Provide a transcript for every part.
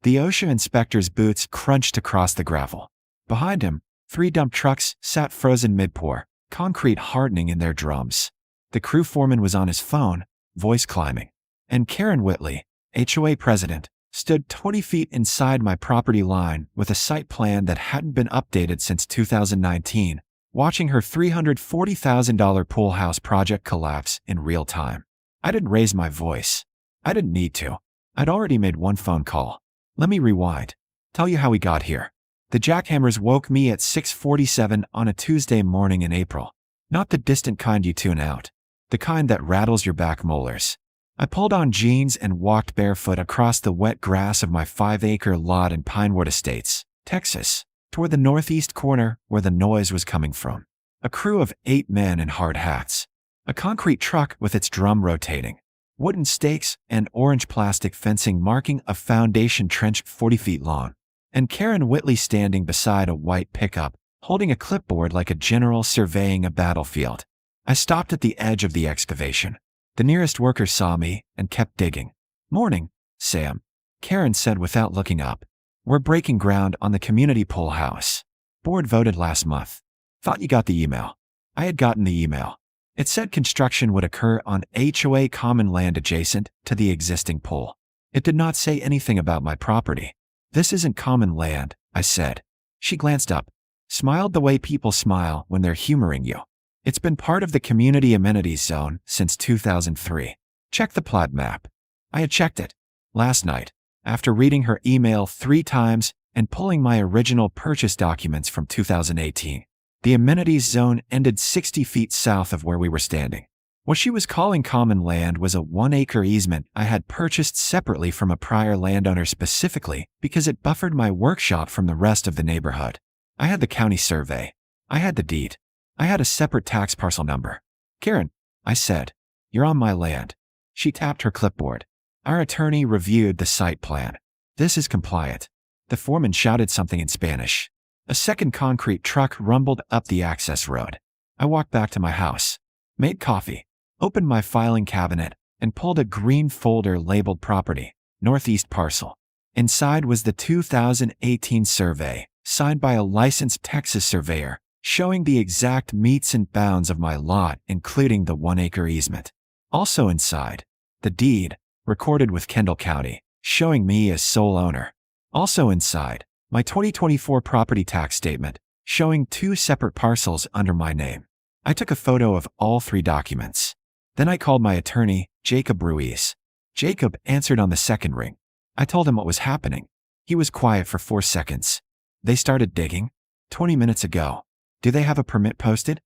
The OSHA inspector's boots crunched across the gravel. Behind him, 3 dump trucks sat frozen mid-pour, concrete hardening in their drums. The crew foreman was on his phone, voice climbing. And Karen Whitley, HOA president, stood 20 feet inside my property line with a site plan that hadn't been updated since 2019, watching her $340,000 pool house project collapse in real time. I didn't raise my voice. I didn't need to. I'd already made one phone call. Let me rewind. Tell you how we got here. The jackhammers woke me at 6:47 on a Tuesday morning in April. Not the distant kind you tune out. The kind that rattles your back molars. I pulled on jeans and walked barefoot across the wet grass of my 5-acre lot in Pinewood Estates, Texas, toward the northeast corner where the noise was coming from. A crew of 8 men in hard hats. A concrete truck with its drum rotating. Wooden stakes and orange plastic fencing marking a foundation trench 40 feet long. And Karen Whitley standing beside a white pickup, holding a clipboard like a general surveying a battlefield. I stopped at the edge of the excavation. The nearest worker saw me and kept digging. "Morning, Sam," Karen said without looking up. "We're breaking ground on the community pool house. Board voted last month. Thought you got the email." I had gotten the email. It said construction would occur on HOA common land adjacent to the existing pool. It did not say anything about my property. "This isn't common land," I said. She glanced up, smiled the way people smile when they're humoring you. "It's been part of the community amenities zone since 2003. Check the plot map." I had checked it. Last night, after reading her email 3 times and pulling my original purchase documents from 2018. The amenities zone ended 60 feet south of where we were standing. What she was calling common land was a 1-acre easement I had purchased separately from a prior landowner specifically because it buffered my workshop from the rest of the neighborhood. I had the county survey. I had the deed. I had a separate tax parcel number. "Karen," I said, "you're on my land." She tapped her clipboard. Our attorney reviewed the site plan. "This is compliant." The foreman shouted something in Spanish. A second concrete truck rumbled up the access road. I walked back to my house, made coffee, opened my filing cabinet, and pulled a green folder labeled Property, Northeast Parcel. Inside was the 2018 survey, signed by a licensed Texas surveyor, showing the exact metes and bounds of my lot, including the 1-acre easement. Also inside, the deed, recorded with Kendall County, showing me as sole owner. Also inside, my 2024 property tax statement, showing 2 separate parcels under my name. I took a photo of all 3 documents. Then I called my attorney, Jacob Ruiz. Jacob answered on the second ring. I told him what was happening. He was quiet for 4 seconds. "They started digging 20 minutes ago. Do they have a permit posted?"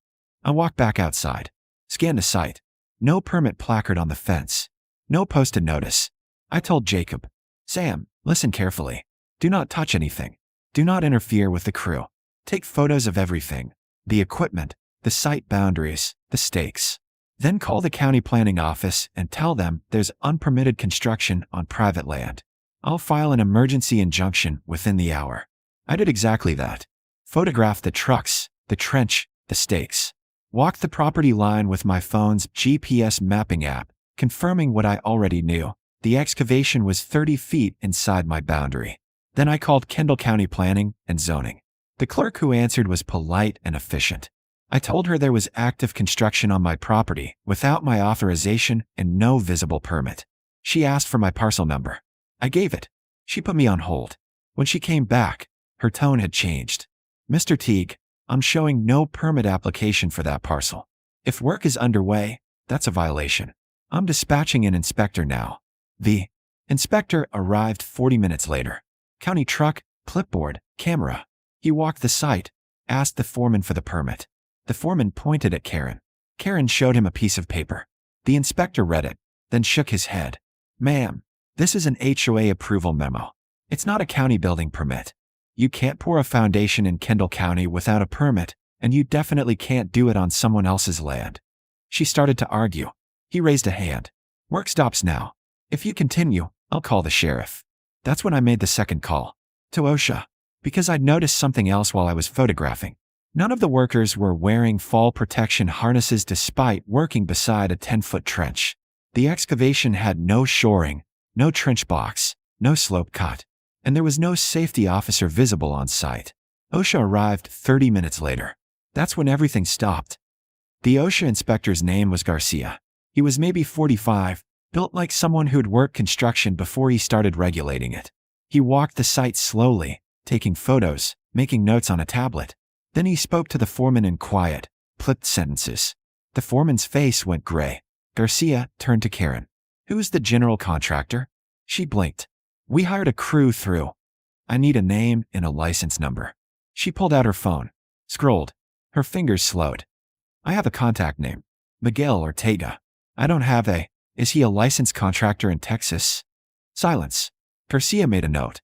I walked back outside. Scanned the site. No permit placard on the fence. No posted notice. I told Jacob, "Sam, listen carefully. Do not touch anything. Do not interfere with the crew. Take photos of everything. The equipment, the site boundaries, the stakes. Then call the county planning office and tell them there's unpermitted construction on private land. I'll file an emergency injunction within the hour." I did exactly that. Photographed the trucks, the trench, the stakes. Walked the property line with my phone's GPS mapping app, confirming what I already knew. The excavation was 30 feet inside my boundary. Then I called Kendall County Planning and Zoning. The clerk who answered was polite and efficient. I told her there was active construction on my property without my authorization and no visible permit. She asked for my parcel number. I gave it. She put me on hold. When she came back, her tone had changed. "Mr. Teague, I'm showing no permit application for that parcel. If work is underway, that's a violation. I'm dispatching an inspector now." The inspector arrived 40 minutes later. County truck, clipboard, camera. He walked the site, asked the foreman for the permit. The foreman pointed at Karen. Karen showed him a piece of paper. The inspector read it, then shook his head. "Ma'am, this is an HOA approval memo. It's not a county building permit. You can't pour a foundation in Kendall County without a permit, and you definitely can't do it on someone else's land." She started to argue. He raised a hand. "Work stops now. If you continue, I'll call the sheriff." That's when I made the second call. To OSHA. Because I'd noticed something else while I was photographing. None of the workers were wearing fall protection harnesses despite working beside a 10-foot trench. The excavation had no shoring, no trench box, no slope cut. and there was no safety officer visible on site. OSHA arrived 30 minutes later. That's when everything stopped. The OSHA inspector's name was Garcia. He was maybe 45, built like someone who'd worked construction before he started regulating it. He walked the site slowly, taking photos, making notes on a tablet. Then he spoke to the foreman in quiet, clipped sentences. The foreman's face went gray. Garcia turned to Karen. "Who's the general contractor?" She blinked. "We hired a crew through. I need a name and a license number." She pulled out her phone, scrolled. Her fingers slowed. "I have a contact name. Miguel Ortega. I don't have a. Is he a licensed contractor in Texas?" Silence. Garcia made a note.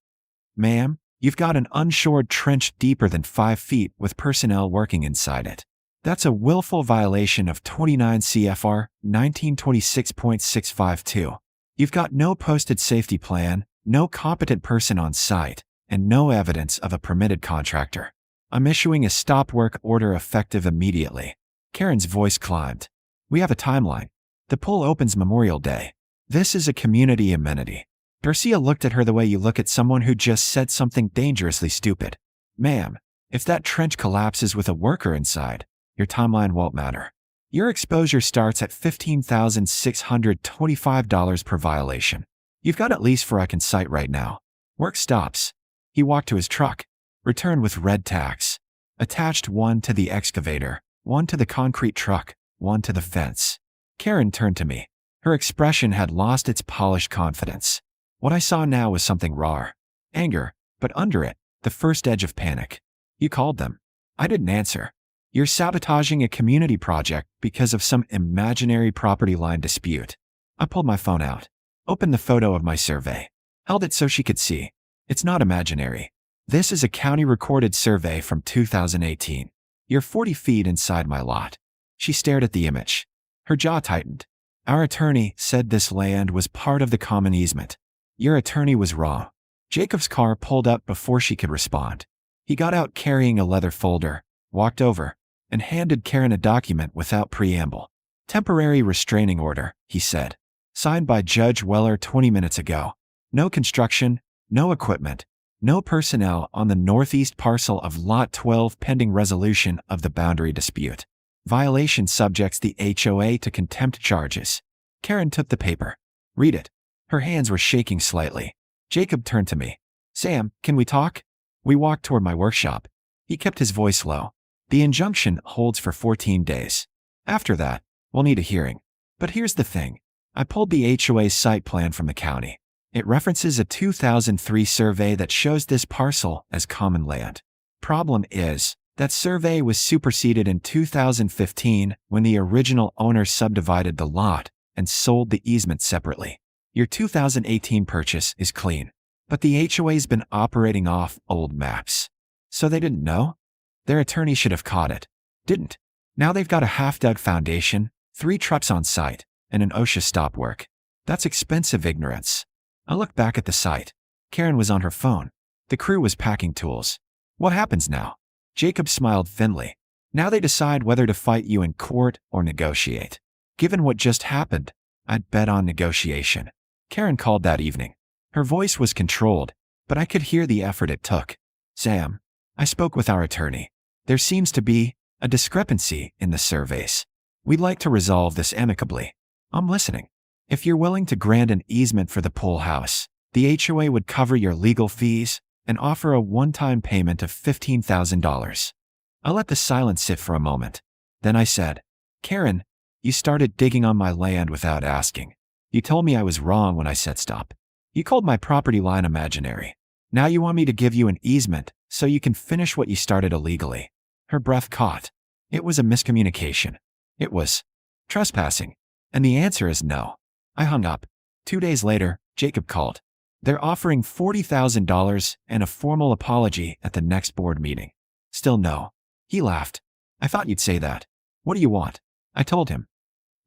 "Ma'am, you've got an unshored trench deeper than 5 feet with personnel working inside it. That's a willful violation of 29 CFR 1926.652. You've got no posted safety plan, no competent person on site, and no evidence of a permitted contractor. I'm issuing a stop work order effective immediately." Karen's voice climbed. "We have a timeline. The pool opens Memorial Day. This is a community amenity." Garcia looked at her the way you look at someone who just said something dangerously stupid. "Ma'am, if that trench collapses with a worker inside, your timeline won't matter. Your exposure starts at $15,625 per violation. You've got at least 4 I can cite right now. Work stops." He walked to his truck. "Return with red tags. Attached 1 to the excavator, 1 to the concrete truck, 1 to the fence." Karen turned to me. Her expression had lost its polished confidence. What I saw now was something raw. Anger, but under it, the first edge of panic. "You called them." I didn't answer. "You're sabotaging a community project because of some imaginary property line dispute." I pulled my phone out, opened the photo of my survey, held it so she could see. "It's not imaginary. This is a county-recorded survey from 2018. You're 40 feet inside my lot." She stared at the image. Her jaw tightened. "Our attorney said this land was part of the common easement." Your attorney was wrong. Jacob's car pulled up before she could respond. He got out carrying a leather folder, walked over, and handed Karen a document without preamble. "Temporary restraining order," he said. "Signed by Judge Weller 20 minutes ago. No construction, no equipment, no personnel on the northeast parcel of Lot 12 pending resolution of the boundary dispute. Violation subjects the HOA to contempt charges." Karen took the paper. "Read it." Her hands were shaking slightly. Jacob turned to me. "Sam, can we talk?" We walked toward my workshop. He kept his voice low. "The injunction holds for 14 days. After that, we'll need a hearing. But here's the thing. I pulled the HOA's site plan from the county. It references a 2003 survey that shows this parcel as common land. Problem is, that survey was superseded in 2015 when the original owner subdivided the lot and sold the easement separately. Your 2018 purchase is clean, but the HOA's been operating off old maps. So they didn't know? Their attorney should have caught it. Didn't. Now they've got a half-dug foundation, 3 trucks on site, and an OSHA stop work. That's expensive ignorance. I looked back at the site. Karen was on her phone. The crew was packing tools. "What happens now?" Jacob smiled thinly. "Now they decide whether to fight you in court or negotiate. Given what just happened, I'd bet on negotiation." Karen called that evening. Her voice was controlled, but I could hear the effort it took. "Sam, I spoke with our attorney. There seems to be a discrepancy in the surveys. We'd like to resolve this amicably. I'm listening. If you're willing to grant an easement for the pool house, the HOA would cover your legal fees and offer a one-time payment of $15,000. I let the silence sit for a moment. Then I said, "Karen, you started digging on my land without asking. You told me I was wrong when I said stop. You called my property line imaginary. Now you want me to give you an easement so you can finish what you started illegally." Her breath caught. It was a miscommunication. It was trespassing. And the answer is no. I hung up. 2 days later, Jacob called. "They're offering $40,000 and a formal apology at the next board meeting." Still no. He laughed. "I thought you'd say that. What do you want?" I told him.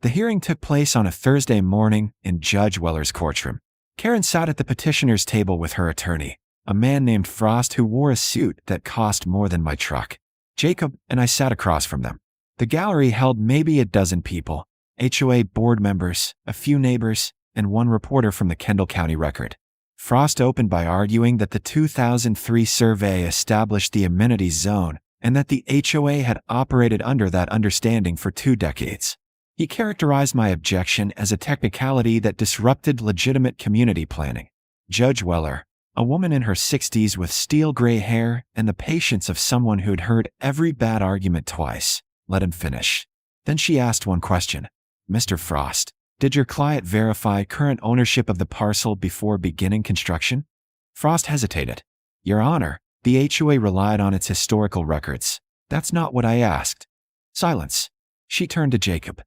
The hearing took place on a Thursday morning in Judge Weller's courtroom. Karen sat at the petitioner's table with her attorney, a man named Frost who wore a suit that cost more than my truck. Jacob and I sat across from them. The gallery held maybe a dozen people, HOA board members, a few neighbors, and one reporter from the Kendall County Record. Frost opened by arguing that the 2003 survey established the amenities zone and that the HOA had operated under that understanding for 2 decades. He characterized my objection as a technicality that disrupted legitimate community planning. Judge Weller, a woman in her 60s with steel gray hair and the patience of someone who'd heard every bad argument twice, let him finish. Then she asked one question. Mr. Frost, did your client verify current ownership of the parcel before beginning construction? Frost hesitated. Your Honor, the HOA relied on its historical records. That's not what I asked. Silence. She turned to Jacob.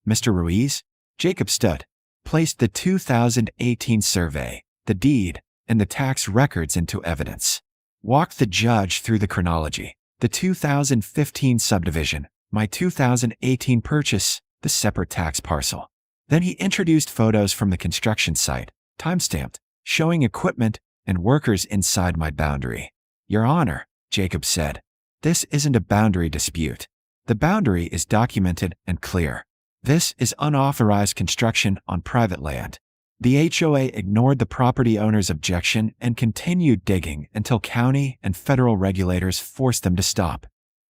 Mr. Ruiz? Jacob stood, placed the 2018 survey, the deed, and the tax records into evidence. Walked the judge through the chronology. The 2015 subdivision, my 2018 purchase, the separate tax parcel. Then he introduced photos from the construction site, time-stamped, showing equipment and workers inside my boundary. Your Honor, Jacob said, this isn't a boundary dispute. The boundary is documented and clear. This is unauthorized construction on private land. The HOA ignored the property owner's objection and continued digging until county and federal regulators forced them to stop.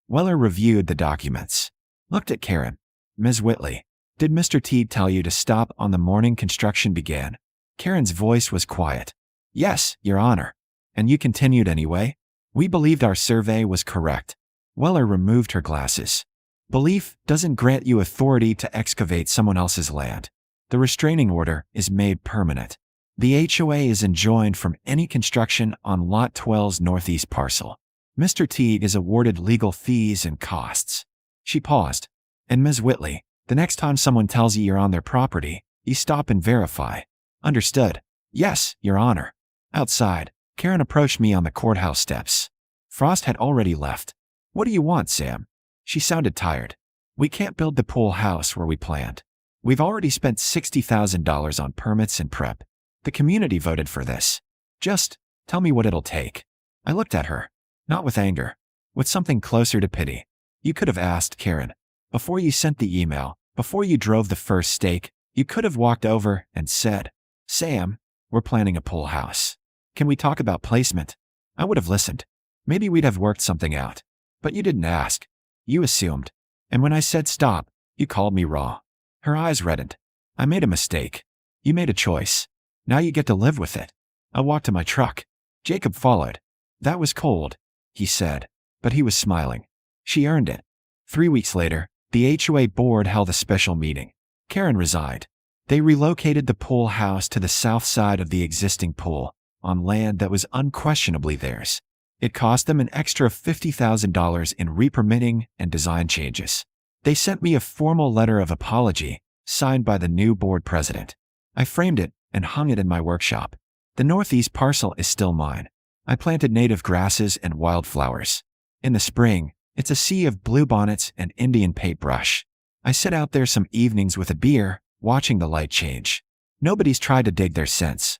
Weller reviewed the documents. Looked at Karen. Ms. Whitley, did Mr. Teague tell you to stop on the morning construction began? Karen's voice was quiet. Yes, Your Honor. And you continued anyway? We believed our survey was correct. Weller removed her glasses. Belief doesn't grant you authority to excavate someone else's land. The restraining order is made permanent. The HOA is enjoined from any construction on Lot 12's northeast parcel. Mr. Teague is awarded legal fees and costs. She paused. And Ms. Whitley, the next time someone tells you you're on their property, you stop and verify. Understood? Yes, Your Honor. Outside, Karen approached me on the courthouse steps. Frost had already left. What do you want, Sam? She sounded tired. We can't build the pool house where we planned. We've already spent $60,000 on permits and prep. The community voted for this. Just tell me what it'll take. I looked at her, not with anger, with something closer to pity. You could have asked, Karen. Before you sent the email, before you drove the first stake, you could have walked over and said, Sam, we're planning a pool house. Can we talk about placement? I would have listened. Maybe we'd have worked something out. But you didn't ask. You assumed. And when I said stop, you called me raw. Her eyes reddened. I made a mistake. You made a choice. Now you get to live with it. I walked to my truck. Jacob followed. That was cold, he said, but he was smiling. She earned it. 3 weeks later, the HOA board held a special meeting. Karen resigned. They relocated the pool house to the south side of the existing pool, on land that was unquestionably theirs. It cost them an extra $50,000 in re-permitting and design changes. They sent me a formal letter of apology, signed by the new board president. I framed it and hung it in my workshop. The northeast parcel is still mine. I planted native grasses and wildflowers. In the spring, it's a sea of bluebonnets and Indian paintbrush. I sit out there some evenings with a beer, watching the light change. Nobody's tried to dig their sense.